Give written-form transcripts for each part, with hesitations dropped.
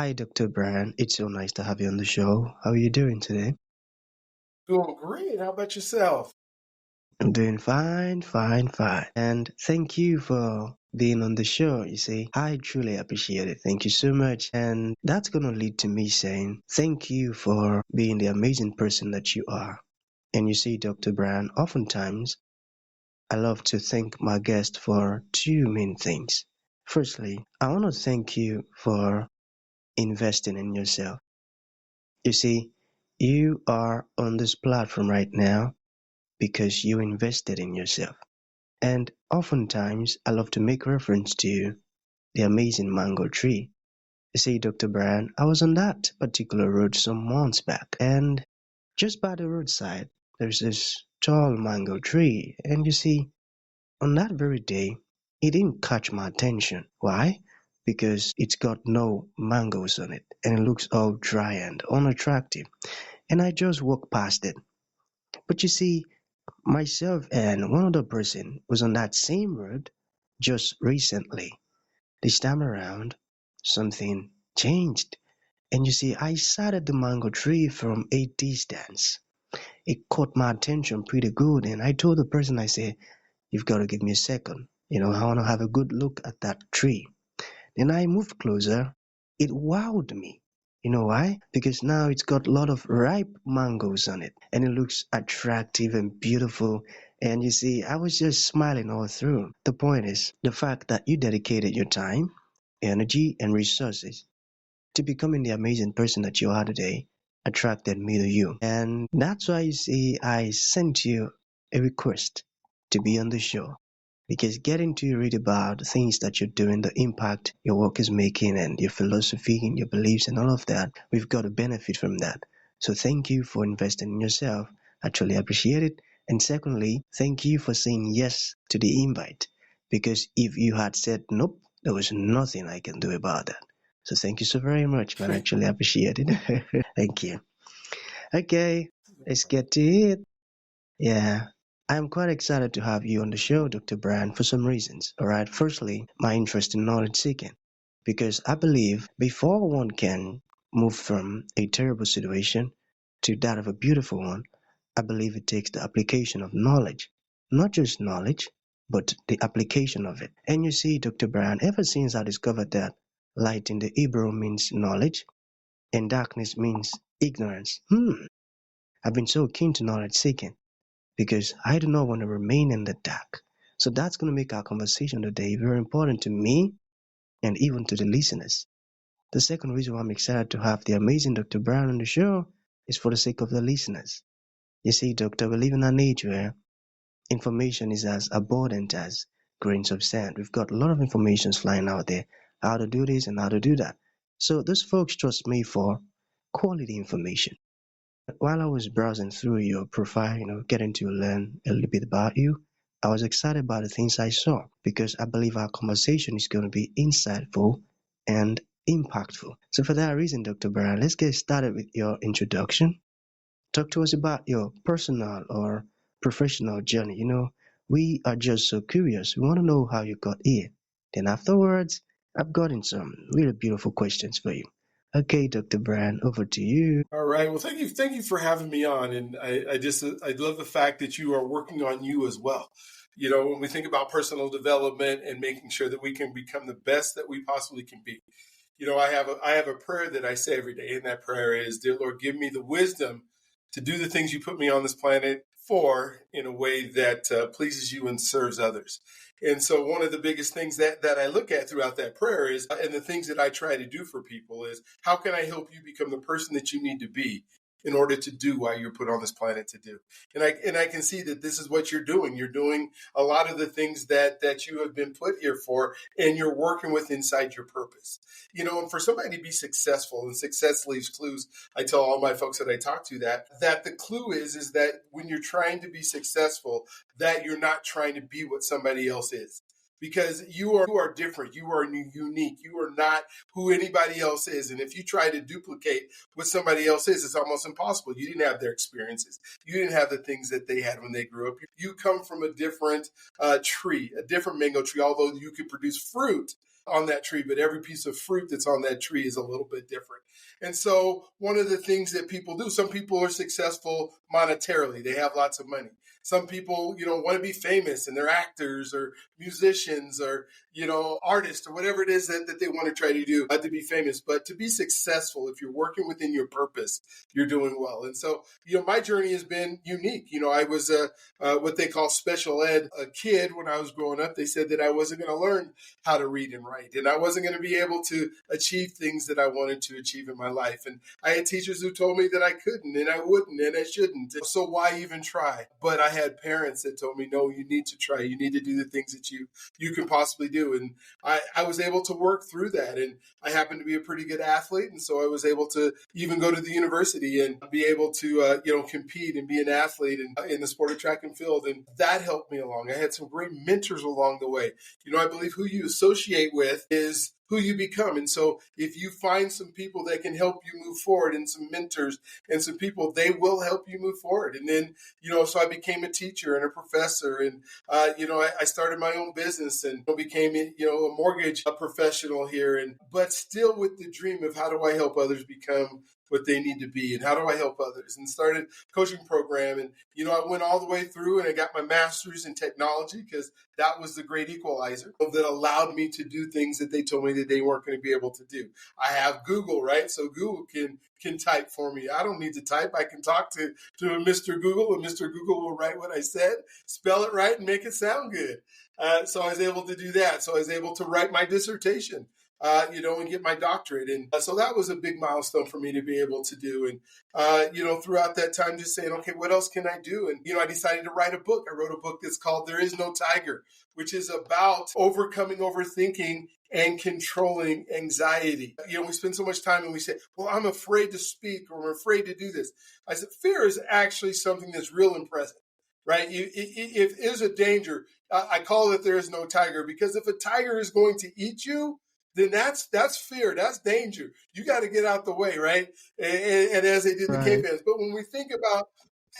Hi, Dr. Brian. It's so nice to have you on the show. How are you doing today? Doing great. How about yourself? I'm doing fine, fine, fine. And thank you for being on the show. You see, I truly appreciate it. Thank you so much. And that's going to lead to me saying thank you for being the amazing person that you are. And you see, Dr. Brian, oftentimes I love to thank my guest for two main things. Firstly, I want to thank you for investing in yourself. You see, you are on this platform right now because you invested in yourself. And oftentimes, I love to make reference to the amazing mango tree. You see, Dr. Brian, I was on that particular road some months back, and just by the roadside, there's this tall mango tree. And you see, on that very day, it didn't catch my attention. Why? Because it's got no mangoes on it, and it looks all dry and unattractive. And I just walked past it. But you see, myself and one other person was on that same road just recently. This time around, something changed. And you see, I sat at the mango tree from a distance. It caught my attention pretty good, and I told the person, I said, "You've got to give me a second. I want to have a good look at that tree." Then I moved closer. It wowed me. You know why? Because now it's got a lot of ripe mangoes on it and it looks attractive and beautiful. And you see, I was just smiling all through. The point is the fact that you dedicated your time, energy, and resources to becoming the amazing person that you are today attracted me to you. And that's why you see, I sent you a request to be on the show because getting to read about the things that you're doing, the impact your work is making, and your philosophy and your beliefs and all of that, we've got to benefit from that. So thank you for investing in yourself. I truly appreciate it. And secondly, thank you for saying yes to the invite because if you had said nope, there was nothing I can do about that. So thank you so very much, man. I actually appreciate it. Thank you. Okay, let's get to it. Yeah, I'm quite excited to have you on the show, Dr. Brand, for some reasons. All right, firstly, my interest in knowledge seeking, because I believe before one can move from a terrible situation to that of a beautiful one, I believe it takes the application of knowledge. Not just knowledge, but the application of it. And you see, Dr. Brand, ever since I discovered that light in the Hebrew means knowledge and darkness means ignorance, I've been so keen to knowledge seeking because I do not want to remain in the dark. So that's going to make our conversation today very important to me and even to the listeners. The second reason why I'm excited to have the amazing Dr. Brown on the show is for the sake of the listeners. You see, Doctor, we live in an age where information is as abundant as grains of sand. We've got a lot of information flying out there, how to do this and how to do that. So those folks trust me for quality information. While I was browsing through your profile, getting to learn a little bit about you, I was excited about the things I saw because I believe our conversation is going to be insightful and impactful. So, for that reason, Dr. Brown, let's get started with your introduction. Talk to us about your personal or professional journey. We are just so curious. We want to know how you got here. Then, afterwards, I've gotten some really beautiful questions for you. Okay, Dr. Brown, over to you. All right. Well, thank you for having me on. And I love the fact that you are working on you as well. When we think about personal development and making sure that we can become the best that we possibly can be. I have a prayer that I say every day, and that prayer is, "Dear Lord, give me the wisdom to do the things you put me on this planet for in a way that pleases you and serves others." And so one of the biggest things that I look at throughout that prayer is, and the things that I try to do for people is, how can I help you become the person that you need to be in order to do what you're put on this planet to do? And I can see that this is what you're doing. You're doing a lot of the things that you have been put here for, and you're working with inside your purpose. And for somebody to be successful, and success leaves clues. I tell all my folks that I talk to that the clue is that when you're trying to be successful, that you're not trying to be what somebody else is. Because you are different, you are unique, you are not who anybody else is. And if you try to duplicate what somebody else is, it's almost impossible. You didn't have their experiences. You didn't have the things that they had when they grew up. You come from a different tree, a different mango tree, although you could produce fruit on that tree, but every piece of fruit that's on that tree is a little bit different. And so one of the things that people do, some people are successful monetarily. They have lots of money. Some people, want to be famous and they're actors or musicians or, artists or whatever it is that they want to try to do to be famous. But to be successful, if you're working within your purpose, you're doing well. And so, my journey has been unique. I was what they call special ed a kid when I was growing up. They said that I wasn't going to learn how to read and write, and I wasn't going to be able to achieve things that I wanted to achieve in my life. And I had teachers who told me that I couldn't and I wouldn't and I shouldn't. So why even try? But I had parents that told me, no, you need to try. You need to do the things that you can possibly do. And I was able to work through that. And I happened to be a pretty good athlete. And so I was able to even go to the university and be able to, compete and be an athlete in the sport of track and field. And that helped me along. I had some great mentors along the way. I believe who you associate with is who you become. And so if you find some people that can help you move forward and some mentors and some people, they will help you move forward. And then, so I became a teacher and a professor and, I started my own business and became, a mortgage professional here. But still with the dream of how do I help others become what they need to be and how do I help others, and started coaching program. And, I went all the way through and I got my master's in technology because that was the great equalizer that allowed me to do things that they told me that they weren't going to be able to do. I have Google, right? So Google can type for me. I don't need to type. I can talk to Mr. Google and Mr. Google will write what I said, spell it right and make it sound good. So I was able to do that. So I was able to write my dissertation. And get my doctorate. And so that was a big milestone for me to be able to do. And, throughout that time, just saying, okay, what else can I do? And, I decided to write a book. I wrote a book that's called There Is No Tiger, which is about overcoming overthinking and controlling anxiety. We spend so much time and we say, well, I'm afraid to speak or I'm afraid to do this. I said, fear is actually something that's real and present. Right? If there's a danger, I call it There Is No Tiger, because if a tiger is going to eat you, then that's fear, that's danger. You got to get out the way, right? And as they did the cave fans. But when we think about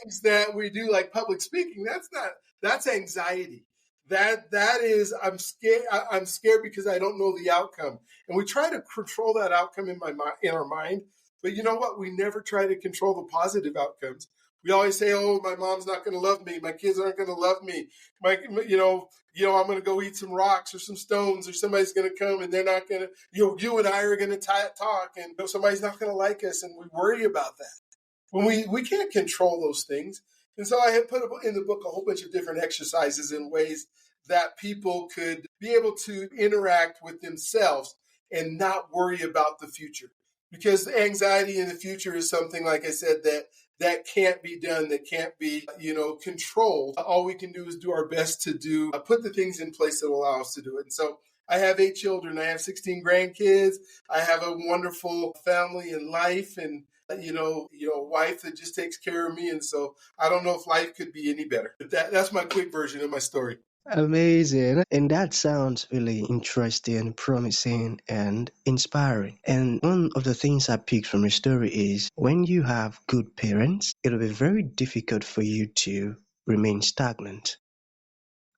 things that we do, like public speaking, that's anxiety. That is, I'm scared because I don't know the outcome, and we try to control that outcome in our mind. But you know what? We never try to control the positive outcomes. We always say, "Oh, my mom's not going to love me. My kids aren't going to love me. I'm going to go eat some rocks or some stones, or somebody's going to come and they're not going to. You and I are going to talk, and somebody's not going to like us, and we worry about that. When we can't control those things, and so I had put in the book a whole bunch of different exercises and ways that people could be able to interact with themselves and not worry about the future, because anxiety in the future is something, like I said, that can't be done, that can't be, controlled. All we can do is do our best to put the things in place that will allow us to do it. And so I have 8 children. I have 16 grandkids. I have a wonderful family and life, and a wife that just takes care of me. And so I don't know if life could be any better. But that's my quick version of my story. Amazing. And that sounds really interesting, promising, and inspiring. And one of the things I picked from your story is when you have good parents, it'll be very difficult for you to remain stagnant.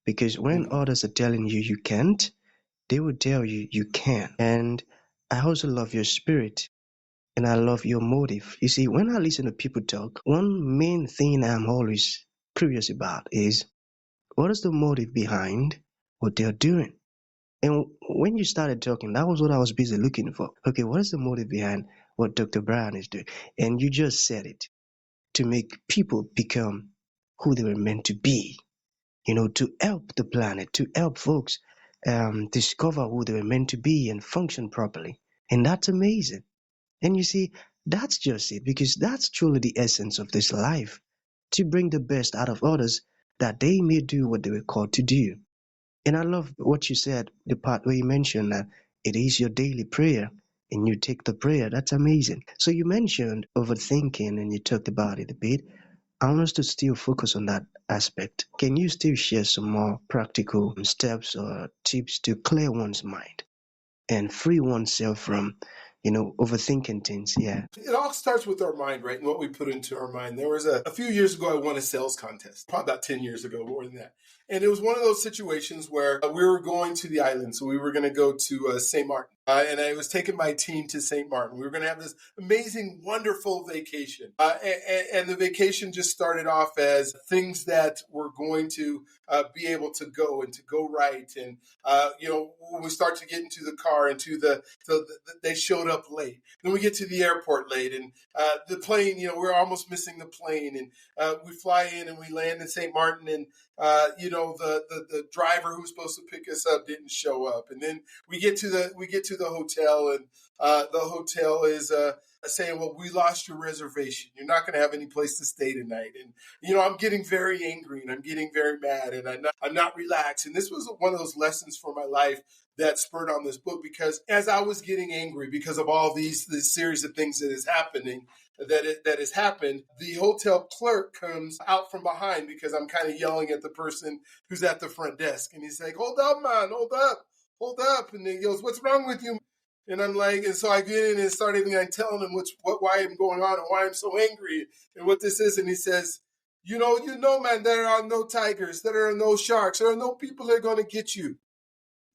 Because when others are telling you you can't, they will tell you you can. And I also love your spirit. And I love your motive. You see, when I listen to people talk, one main thing I'm always curious about is what is the motive behind what they're doing? And when you started talking, that was what I was busy looking for. Okay, what is the motive behind what Dr. Brown is doing? And you just said it, to make people become who they were meant to be, to help the planet, to help folks discover who they were meant to be and function properly. And that's amazing. And you see, that's just it, because that's truly the essence of this life, to bring the best out of others that they may do what they were called to do. And I love what you said, the part where you mentioned that it is your daily prayer and you take the prayer. That's amazing. So you mentioned overthinking and you talked about it a bit. I want us to still focus on that aspect. Can you still share some more practical steps or tips to clear one's mind and free oneself from overthinking things? Yeah. It all starts with our mind, right? And what we put into our mind. There was a few years ago, I won a sales contest, probably about 10 years ago, more than that. And it was one of those situations where we were going to the island. So we were going to go to St. Martin. And I was taking my team to St. Martin. We were going to have this amazing, wonderful vacation. And the vacation just started off as things that were going to be able to go and to go right. And, when we start to get into the car, they showed up late. Then we get to the airport late. And the plane, we're almost missing the plane. And we fly in and we land in St. Martin. And the driver who was supposed to pick us up didn't show up, and then we get to the hotel, and the hotel is saying, "Well, we lost your reservation. You're not going to have any place to stay tonight." And I'm getting very angry, and I'm getting very mad, and I'm not relaxed. And this was one of those lessons for my life that spurred on this book, because as I was getting angry because of all this series of things that is happening, that has happened, the hotel clerk comes out from behind because I'm kind of yelling at the person who's at the front desk. And he's like, "Hold up, man, hold up." And then he goes, "What's wrong with you?" And I'm like, and so I get in and started telling him why I'm going on and why I'm so angry and what this is. And he says, you know, man, there are no tigers, there are no sharks, there are no people that are going to get you.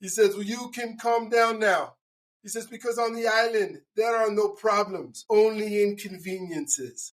He says, "Well, you can calm down now." He says, "Because on the island, there are no problems, only inconveniences."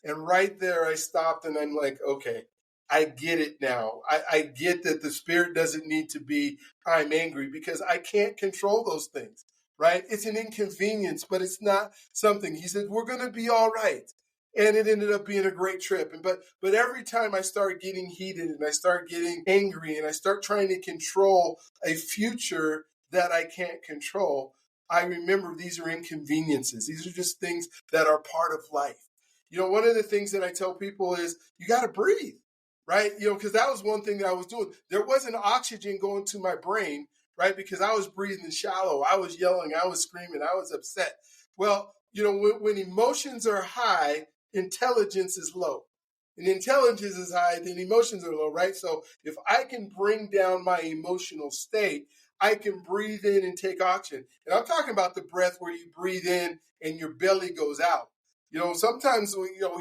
And right there, I stopped and I'm like, okay, I get it now. I get that the spirit doesn't need to be, I'm angry, because I can't control those things, right? It's an inconvenience, but it's not something. He said, "We're going to be all right." And it ended up being a great trip. But every time I start getting heated and I start getting angry and I start trying to control a future that I can't control, I remember these are inconveniences. These are just things that are part of life. One of the things that I tell people is you got to breathe, right? Because that was one thing that I was doing. There wasn't oxygen going to my brain, right? Because I was breathing shallow. I was yelling. I was screaming. I was upset. Well, when emotions are high, intelligence is low. And intelligence is high, then emotions are low, right? So if I can bring down my emotional state, I can breathe in and take oxygen. And I'm talking about the breath where you breathe in and your belly goes out. Sometimes,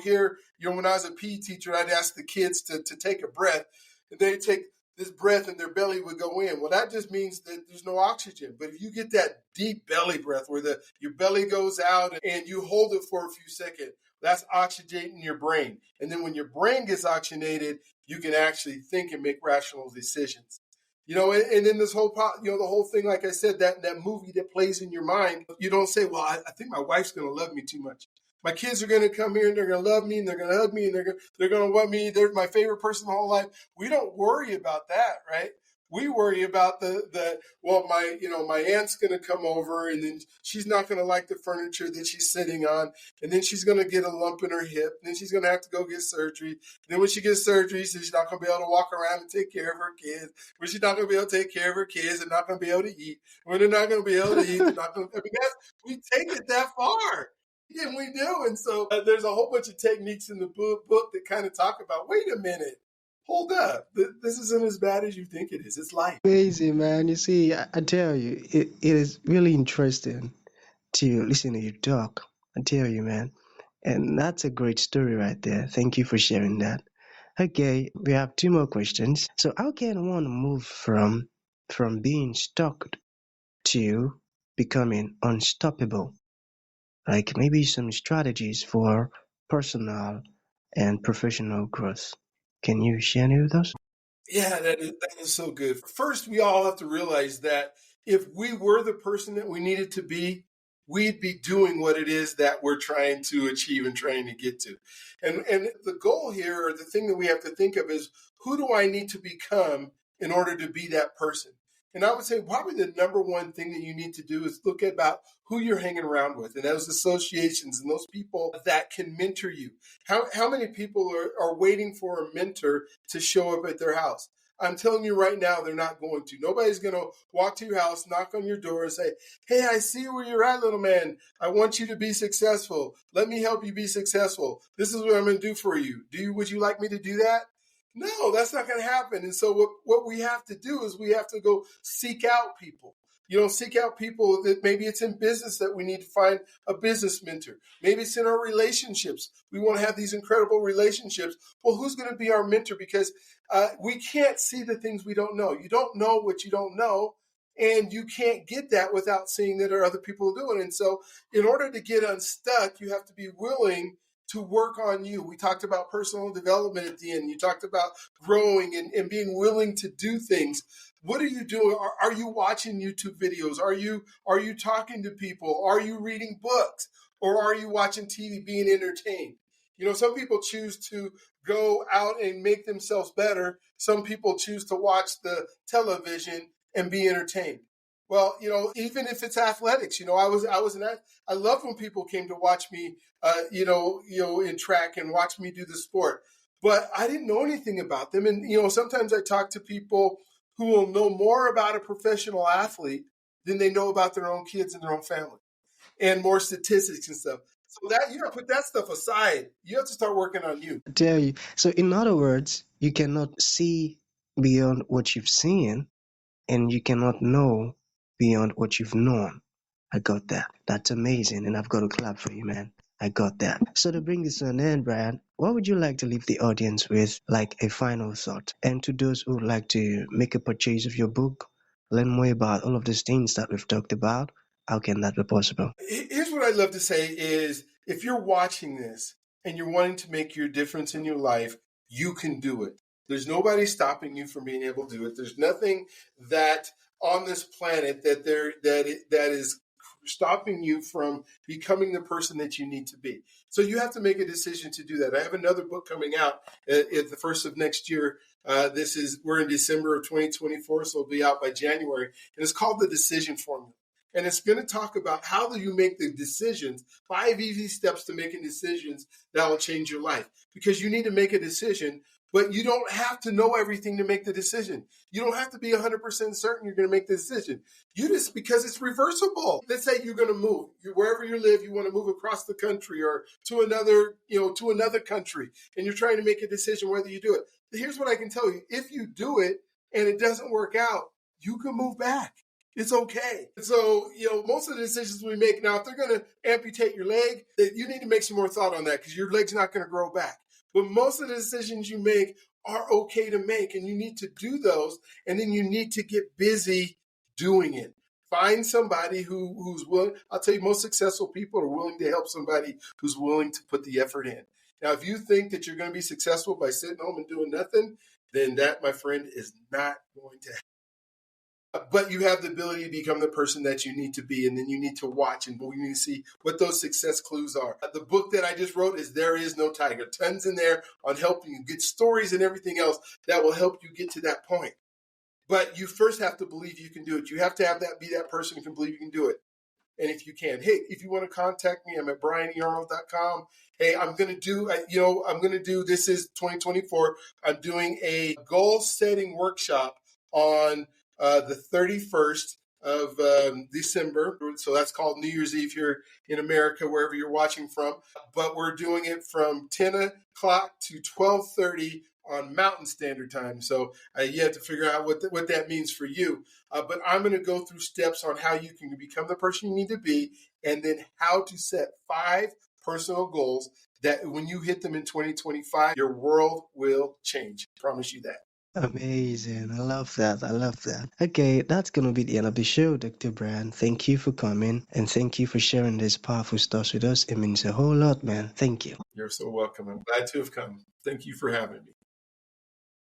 here, when I was a PE teacher, I'd ask the kids to take a breath, and they'd take this breath and their belly would go in. Well, that just means that there's no oxygen. But if you get that deep belly breath where your belly goes out and you hold it for a few seconds, that's oxygenating your brain. And then when your brain gets oxygenated, you can actually think and make rational decisions. And then this whole, the whole thing, like I said, that movie that plays in your mind, you don't say, "Well, I think my wife's going to love me too much. My kids are going to come here and they're going to love me and they're going to hug me and they're going to want me. They're my favorite person the whole life." We don't worry about that, right? We worry about my aunt's going to come over and then she's not going to like the furniture that she's sitting on. And then she's going to get a lump in her hip. And then she's going to have to go get surgery. And then when she gets surgery, she's not going to be able to walk around and take care of her kids. When she's not going to be able to take care of her kids and not going to be able to eat. When they're not going to be able to eat, they're not going to, we take it that far. Yeah, we do. And so there's a whole bunch of techniques in the book that kind of talk about, wait a minute, hold up. This isn't as bad as you think it is. It's life. Amazing, man. You see, I tell you, it is really interesting to listen to you talk. I tell you, man. And that's a great story right there. Thank you for sharing that. Okay, we have two more questions. So how can one move from being stuck to becoming unstoppable? Like maybe some strategies for personal and professional growth. Can you share any with us? Yeah, that is so good. First, we all have to realize that if we were the person that we needed to be, we'd be doing what it is that we're trying to achieve and trying to get to. And the goal here, or the thing that we have to think of, is who do I need to become in order to be that person? And I would say probably the number one thing that you need to do is look at about who you're hanging around with and those associations and those people that can mentor you. How many people are waiting for a mentor to show up at their house? I'm telling you right now, they're not going to. Nobody's going to walk to your house, knock on your door, and say, "Hey, I see where you're at, little man. I want you to be successful. Let me help you be successful. This is what I'm going to do for you. Would you like me to do that?" No, that's not going to happen. And so what we have to do is we have to go seek out people. Seek out people that maybe it's in business that we need to find a business mentor. Maybe it's in our relationships. We want to have these incredible relationships. Well, who's going to be our mentor? Because we can't see the things we don't know. You don't know what you don't know. And you can't get that without seeing that other people are doing. And so in order to get unstuck, you have to be willing to work on you. We talked about personal development at the end. You talked about growing and being willing to do things. What are you doing? Are you watching YouTube videos? Are you talking to people? Are you reading books? Or are you watching TV being entertained? Some people choose to go out and make themselves better. Some people choose to watch the television and be entertained. Well, even if it's athletics, I loved when people came to watch me, in track and watch me do the sport, but I didn't know anything about them. And, sometimes I talk to people who will know more about a professional athlete than they know about their own kids and their own family, and more statistics and stuff. So that you got to put that stuff aside. You have to start working on you. I tell you. So, in other words, you cannot see beyond what you've seen, and you cannot know beyond what you've known. I got that. That's amazing, and I've got to clap for you, man. I got that. So to bring this to an end, Brian, what would you like to leave the audience with, like a final thought? And to those who would like to make a purchase of your book, learn more about all of these things that we've talked about, how can that be possible? Here's what I'd love to say is, if you're watching this and you're wanting to make your difference in your life, you can do it. There's nobody stopping you from being able to do it. There's nothing that on this planet that is stopping you from becoming the person that you need to be. So you have to make a decision to do that. I have another book coming out at the first of next year. We're in December of 2024, so it'll be out by January, and it's called The Decision Formula. And it's going to talk about how do you make the decisions, 5 easy steps to making decisions that will change your life. Because you need to make a decision, but you don't have to know everything to make the decision. You don't have to be 100% certain you're going to make the decision. Because it's reversible. Let's say you're going to move. Wherever you live, you want to move across the country or to another country, and you're trying to make a decision whether you do it. Here's what I can tell you. If you do it and it doesn't work out, you can move back. It's okay. So, most of the decisions we make now, if they're going to amputate your leg, you need to make some more thought on that because your leg's not going to grow back. But most of the decisions you make are okay to make, and you need to do those, and then you need to get busy doing it. Find somebody who's willing. I'll tell you, most successful people are willing to help somebody who's willing to put the effort in. Now, if you think that you're going to be successful by sitting home and doing nothing, then that, my friend, is not going to happen. But you have the ability to become the person that you need to be, and then you need to watch and you need to see what those success clues are. The book that I just wrote is There Is No Tiger. Tons in there on helping you get stories and everything else that will help you get to that point. But you first have to believe you can do it. You have to be that person who can believe you can do it. And if you can, hey, if you want to contact me, I'm at brianearnold.com. Hey, I'm going to do, this is 2024. I'm doing a goal setting workshop on the 31st of December. So that's called New Year's Eve here in America, wherever you're watching from. But we're doing it from 10 o'clock to 12:30 on Mountain Standard Time. So you have to figure out what that means for you. But I'm going to go through steps on how you can become the person you need to be, and then how to set 5 personal goals that when you hit them in 2025, your world will change. I promise you that. Amazing. I love that. I love that. Okay, that's going to be the end of the show, Dr. Brian. Thank you for coming, and thank you for sharing this powerful stuff with us. It means a whole lot, man. Thank you. You're so welcome. I'm glad to have come. Thank you for having me.